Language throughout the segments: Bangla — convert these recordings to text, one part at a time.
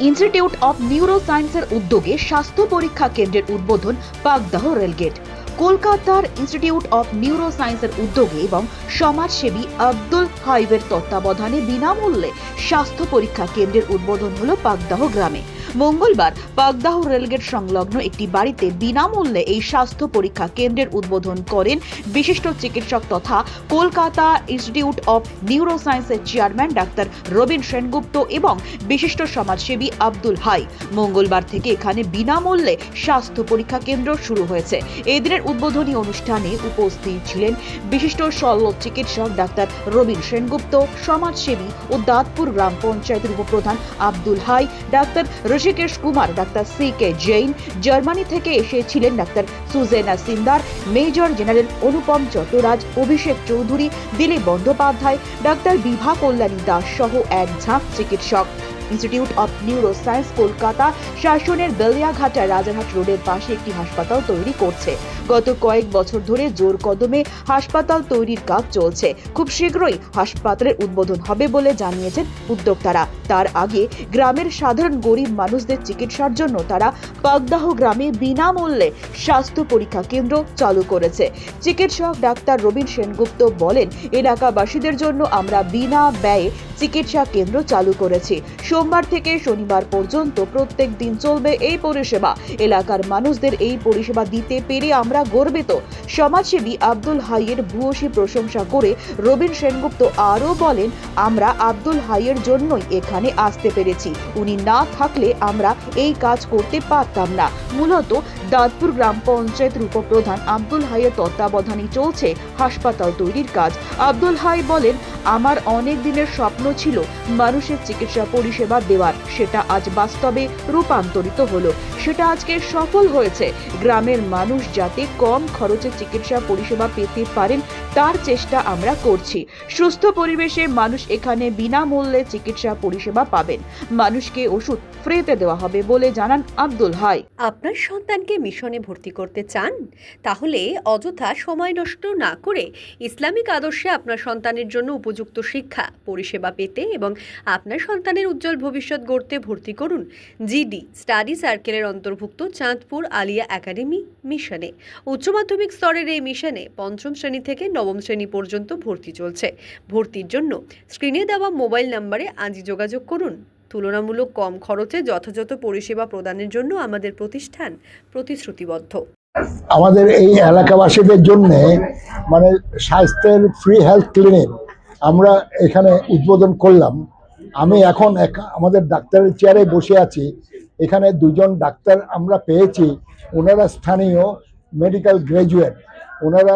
ইনস্টিটিউট অব নিউরোসায়েন্সের উদ্যোগে স্বাস্থ্য পরীক্ষা কেন্দ্রের উদ্বোধন পাকদাহ রেলগেট। কলকাতার ইনস্টিটিউট অব নিউরোসায়েন্সের উদ্যোগে এবং সমাজসেবী আব্দুল হাইবের তত্ত্বাবধানে বিনামূল্যে স্বাস্থ্য পরীক্ষা কেন্দ্রের উদ্বোধন হলো পাকদাহ গ্রামে। মঙ্গলবার পাকদাহ রেলগেট সংলগ্ন একটি বাড়িতে বিনামূল্যে এই স্বাস্থ্য পরীক্ষা কেন্দ্রের উদ্বোধন করেন বিশিষ্ট চিকিৎসক তথা কলকাতা ইনস্টিটিউট অব নিউরোসায়েন্সের চেয়ারম্যান ডাক্তার রবীন সেনগুপ্ত এবং বিশিষ্ট সমাজসেবী আব্দুল হাই। মঙ্গলবার থেকে এখানে বিনামূল্যে স্বাস্থ্য পরীক্ষা কেন্দ্র শুরু হয়েছে। এই দিনের উদ্বোধনী অনুষ্ঠানে উপস্থিত ছিলেন বিশিষ্ট শল্য চিকিৎসক ডাক্তার রবীন সেনগুপ্ত, সমাজসেবী ও দাঁতপুর গ্রাম পঞ্চায়েতের উপপ্রধান আব্দুল হাই, ডাক্তার ঋষিকেশ কুমার, ডাক্তার সি.কে. জৈন, জার্মানি থেকে এসেছিলেন ডাক্তার সুজেনা সিন্দার, মেজর জেনারেল অনুপম চট্টরাজ, অভিষেক চৌধুরী, দিলীপ বন্দ্যোপাধ্যায়, ডাক্তার বিভা কল্যাণী দাস সহ এক ঝাঁক চিকিৎসক। ইনস্টিটিউট অব নিউরোসায়েন্স কলকাতা শাসনের বেলিয়াঘাটা রাজারহাট রোডের পাশে একটি হাসপাতাল তৈরি করছে। গত কয়েক বছর ধরে জোর কদমে হাসপাতাল তৈরির কাজ চলছে। খুব শীঘ্রই হাসপাতালের উদ্বোধন হবে বলে জানিয়েছেন উদ্যোক্তারা। তার আগে গ্রামের সাধারণ গরিব মানুষদের চিকিৎসার জন্য তারা পাকদাহ গ্রামে বিনামূল্যে স্বাস্থ্য পরীক্ষা কেন্দ্র চালু করেছে। চিকিৎসক ডাক্তার রবীন সেনগুপ্ত বলেন, এলাকাবাসীদের জন্য আমরা বিনা ব্যয়ে চিকিৎসা কেন্দ্র চালু করেছি। সোমবার থেকে শনিবার পর্যন্ত প্রত্যেক দিন চলবে এই পরিষেবা। এলাকার মানুষদের এই পরিষেবা দিতে পেরে আমরা গর্বিত। সমাজসেবী আব্দুল হাইয়ের ভূয়সী প্রশংসা করে রবীন সেনগুপ্ত আরও বলেন, আমরা আব্দুল হাইয়ের জন্যই এখানে আসতে পেরেছি। উনি না থাকলে আমরা এই কাজ করতে পারতাম না। মূলত দাঁতপুর গ্রাম পঞ্চায়েতের উপপ্রধান আব্দুল হাইয়ের তত্ত্বাবধানে চলছে হাসপাতাল তৈরির কাজ। আব্দুল হাই বলেন, আমার অনেক দিনের স্বপ্ন ছিল মানুষের চিকিৎসা পরিষেবা দেওয়ার, সেটা আজ বাস্তবে রূপান্তরিত হলো। সেটা আজকে সফল হয়েছে। গ্রামের মানুষ যাতে কম খরচে চিকিৎসা পরিষেবা পেতে পারেন তার চেষ্টা আমরা করছি। সুস্থ পরিবেশে মানুষ এখানে বিনামূল্যে চিকিৎসা পরিষেবা পাবেন। মানুষকে ওষুধ ফ্রিতে দেওয়া হবে বলে জানান আব্দুল হাই। আপনার সন্তানকে মিশনে ভর্তি করতে চান? তাহলে অযথা সময় নষ্ট না করে ইসলামিক আদর্শে আপনার সন্তানের জন্য উপযুক্ত শিক্ষা পরিষেবা পেতে এবং আপনার সন্তানের উজ্জ্বল ভবিষ্যৎ গড়তে ভর্তি করুন জিডি স্টাডি সার্কেলের অন্তর্ভুক্ত চাঁদপুর আলিয়া একাডেমি মিশনে। উচ্চ মাধ্যমিক স্তরের এই মিশনে পঞ্চম শ্রেণী থেকে নবম শ্রেণী পর্যন্ত ভর্তি চলছে। ভর্তির জন্য স্ক্রিনে দেওয়া মোবাইল নম্বরে আজই যোগাযোগ করুন। তুলনামূলক কম খরচে যথাযথ পরিষেবা প্রদানের জন্য আমাদের প্রতিষ্ঠান প্রতিশ্রুতিবদ্ধ। আমাদের এই এলাকাবাসীদের জন্য মানে স্বাস্থ্যের ফ্রি হেলথ ক্লিনিক আমরা এখানে উদ্বোধন করলাম। আমি এখন আমাদের ডাক্তারের চেয়ারে বসে আছি। এখানে দুজন ডাক্তার আমরা পেয়েছি, ওনারা স্থানীয় মেডিকেল গ্র্যাজুয়েট। ওনারা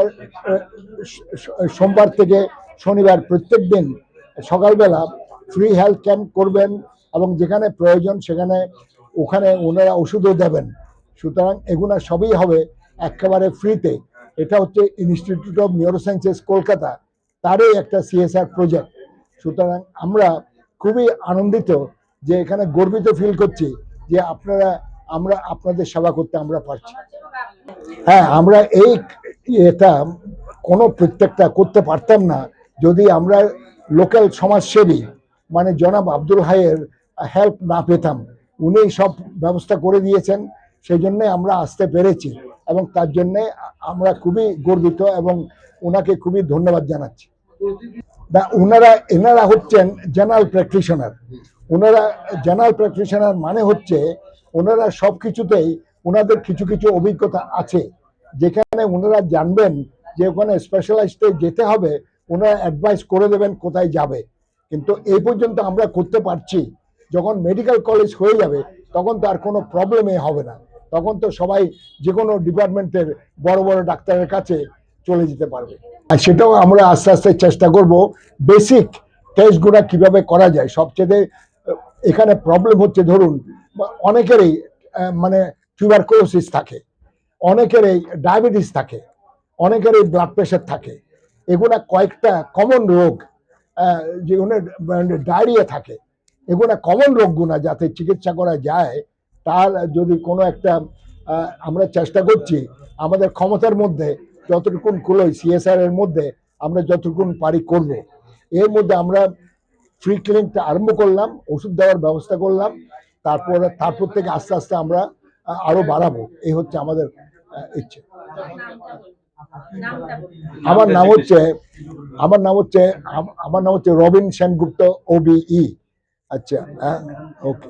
সোমবার থেকে শনিবার প্রত্যেক দিন সকালবেলা ফ্রি হেলথ ক্যাম্প করবেন এবং যেখানে প্রয়োজন সেখানে ওখানে ওনারা ওষুধও দেবেন। সুতরাং এগুলো সবই হবে একেবারে ফ্রিতে। এটা হচ্ছে ইনস্টিটিউট অফ নিউরোসায়েন্সেস কলকাতা, তারই একটা সিএসআর প্রজেক্ট। সুতরাং আমরা খুবই আনন্দিত, যে এখানে গর্বিত ফিল করছি যে আমরা আপনাদের সেবা করতে আমরা পারছি। হ্যাঁ, আমরা এটা কোনো প্রত্যেকটা করতে পারতাম না যদি আমরা লোকাল সমাজসেবী মানে জনাব আব্দুল হাইয়ের হেল্প না পেতাম। উনি সব ব্যবস্থা করে দিয়েছেন, সেই জন্যে আমরা আসতে পেরেছি এবং তার জন্যে আমরা খুবই গর্বিত এবং ওনাকে খুবই ধন্যবাদ জানাচ্ছি। এনারা হচ্ছেন জেনারেল প্র্যাকটিশনার। ওনারা জেনারেল প্র্যাকটিশনার মানে হচ্ছে ওনারা সব কিছুতেই ওনাদের কিছু কিছু অভিজ্ঞতা আছে, যেখানে ওনারা জানবেন যে ওখানে স্পেশালাইজডে যেতে হবে, ওনারা অ্যাডভাইস করে দেবেন কোথায় যাবে। কিন্তু এই পর্যন্ত আমরা করতে পারছি। যখন মেডিকেল কলেজ হয়ে যাবে তখন তো আর কোনো প্রবলেমই হবে না, তখন তো সবাই যে কোনো ডিপার্টমেন্টের বড় বড় ডাক্তারের কাছে চলে যেতে পারবে। আর সেটাও আমরা আস্তে আস্তে চেষ্টা করব। বেসিক টেস্টগুলো কিভাবে করা যায়। সবচেয়ে এখানে প্রবলেম হচ্ছে, ধরুন অনেকেরই মানে টিউবারকুলোসিস থাকে, অনেকেরই ডায়াবেটিস থাকে, অনেকেরই ব্লাড প্রেশার থাকে। এগুলা কয়েকটা কমন রোগ, যেগুলো ডায়রিয়া থাকে, এগুলো কমন রোগগুলো যাতে চিকিৎসা করা যায় তার যদি কোনো একটা আমরা চেষ্টা করছি আমাদের ক্ষমতার মধ্যে যতটুকুন কুলোই সিএসআর এর মধ্যে আমরা যতটুকুন পারি করব। এর মধ্যে আমরা ফ্রি ক্লিনিকটা আরম্ভ করলাম, ওষুধ দেওয়ার ব্যবস্থা করলাম তারপর থেকে আস্তে আস্তে আমরা আরো বাড়াবো, এই হচ্ছে আমাদের ইচ্ছে। আমার নাম হচ্ছে আমার নাম হচ্ছে রবিন সেনগুপ্ত, OBE। আচ্ছা, ওকে।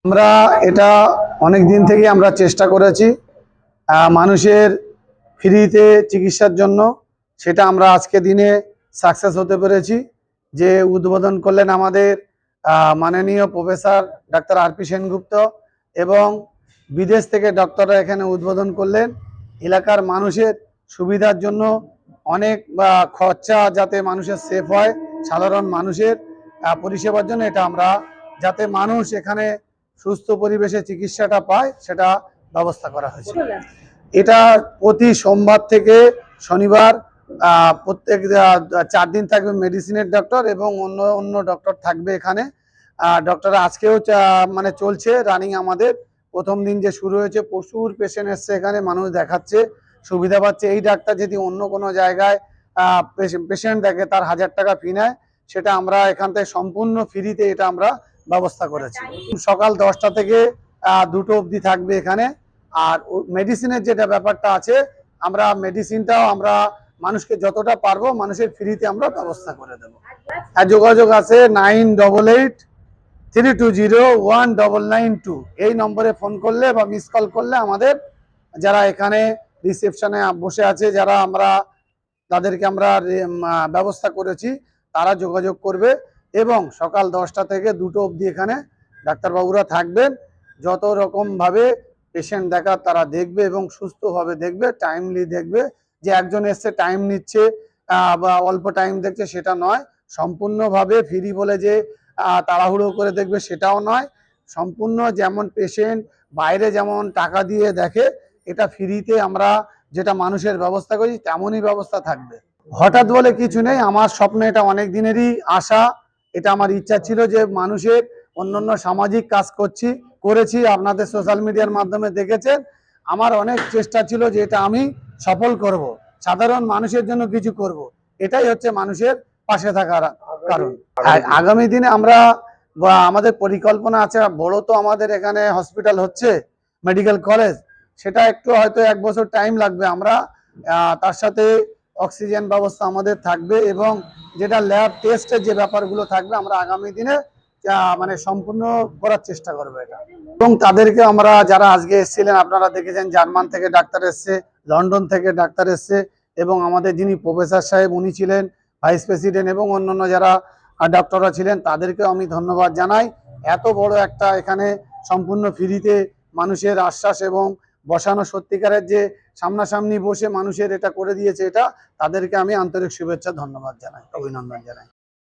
আমরা এটা অনেক দিন থেকে আমরা চেষ্টা করেছি মানুষের ফ্রিতে চিকিৎসার জন্য, সেটা আমরা আজকে দিনে সাকসেস হতে পেরেছি। যে উদ্বোধন করলেন আমাদের মাননীয় প্রফেসর ডাক্তার RP সেনগুপ্ত, এবং বিদেশ থেকে ডক্টররা এখানে উদ্বোধন করলেন। এলাকার মানুষের সুবিধার জন্য অনেক খরচা যাতে মানুষের সেফ হয়, সাধারণ মানুষের পরিষেবার জন্য এটা আমরা, যাতে মানুষ এখানে সুস্থ পরিবেশে চিকিৎসাটা পায় সেটা ব্যবস্থা করা হয়েছে। এটা প্রতি সোমবার থেকে শনিবার প্রত্যেক 4 দিন থাকবে মেডিসিনের ডক্টর, এবং অন্য ডক্টর থাকবে এখানে। ডক্টর আজকেও মানে চলছে রানিং। আমাদের প্রথম দিন যে শুরু হয়েছে, প্রচুর পেশেন্ট এসছে এখানে, মানুষ দেখাচ্ছে, সুবিধা পাচ্ছে। এই ডাক্তার যদি অন্য কোনো জায়গায় পেশেন্ট দেখে তার 1000 টাকা ফি নেয়, সেটা আমরা এখান থেকে সম্পূর্ণ ফ্রিতে এটা আমরা ব্যবস্থা করেছি। সকাল 10টা থেকে 2টো অবধি থাকবে এখানে। আর মেডিসিনের যেটা ব্যাপারটা আছে, আমরা মেডিসিনটাও আমরা মানুষকে যতটা পারবো মানুষের ফ্রিতে আমরা ব্যবস্থা করে দেবো। আর যোগাযোগ আছে 9883201992। এই নম্বরে ফোন করলে বা মিস কল করলে আমাদের যারা এখানে রিসেপশনে বসে আছে, যারা আমরা তাদেরকে আমরা ব্যবস্থা করেছি, তারা যোগাযোগ করবে। এবং সকাল 10টা থেকে 2টো অবধি এখানে ডাক্তারবাবুরা থাকবেন। যত রকমভাবে পেশেন্ট দেখার তারা দেখবে এবং সুস্থভাবে দেখবে, টাইমলি দেখবে। যে একজন এসছে টাইম নিচ্ছে বা অল্প টাইম দেখছে সেটা নয়, সম্পূর্ণভাবে ফ্রি বলে যে তাড়াহুড়ো করে দেখবে সেটাও নয়। সম্পূর্ণ যেমন পেশেন্ট বাইরে যেমন টাকা দিয়ে দেখে, এটা ফ্রিতে আমরা যেটা মানুষের ব্যবস্থা করি তেমনই ব্যবস্থা থাকবে। হঠাৎ বলে কিছু নেই, আমার স্বপ্ন, এটা অনেক দিনেরই আশা। এটা আমার ইচ্ছা ছিল যে মানুষের অন্যান্য সামাজিক কাজ করেছি, আপনাদের সোশ্যাল মিডিয়ার মাধ্যমে দেখেছেন। আমার অনেক চেষ্টা ছিল যে এটা আমি সফল করব, সাধারণ মানুষের জন্য কিছু করব। এটাই হচ্ছে মানুষের পাশে থাকার কারণ। আগামী দিনে আমরা আমাদের পরিকল্পনা আছে, বড় তো আমাদের এখানে হসপিটাল হচ্ছে, মেডিকেল কলেজ, সেটা একটু হয়তো 1 বছর টাইম লাগবে। আমরা তার সাথে অক্সিজেন ব্যবস্থা আমাদের থাকবে, এবং যেটা ল্যাব টেস্টের যে ব্যাপারগুলো থাকবে আমরা আগামী দিনে মানে সম্পূর্ণ করার চেষ্টা করবো এটা। এবং তাদেরকে আমরা, যারা আজকে এসেছিলেন আপনারা দেখেছেন, জার্মান থেকে ডাক্তার এসছে, লন্ডন থেকে ডাক্তার এসছে, এবং আমাদের যিনি প্রফেসর সাহেব উনি ছিলেন ভাইস প্রেসিডেন্ট, এবং অন্যান্য যারা ডক্টররা ছিলেন তাদেরকেও আমি ধন্যবাদ জানাই। এত বড় একটা এখানে সম্পূর্ণ ফ্রিতে মানুষের আশ্বাস এবং বসানো, সত্যিকারের যে সামনাসামনি বসে মানুষের এটা করে দিয়েছে, এটা তাদেরকে আমি আন্তরিক শুভেচ্ছা, ধন্যবাদ জানাই, অভিনন্দন জানাই।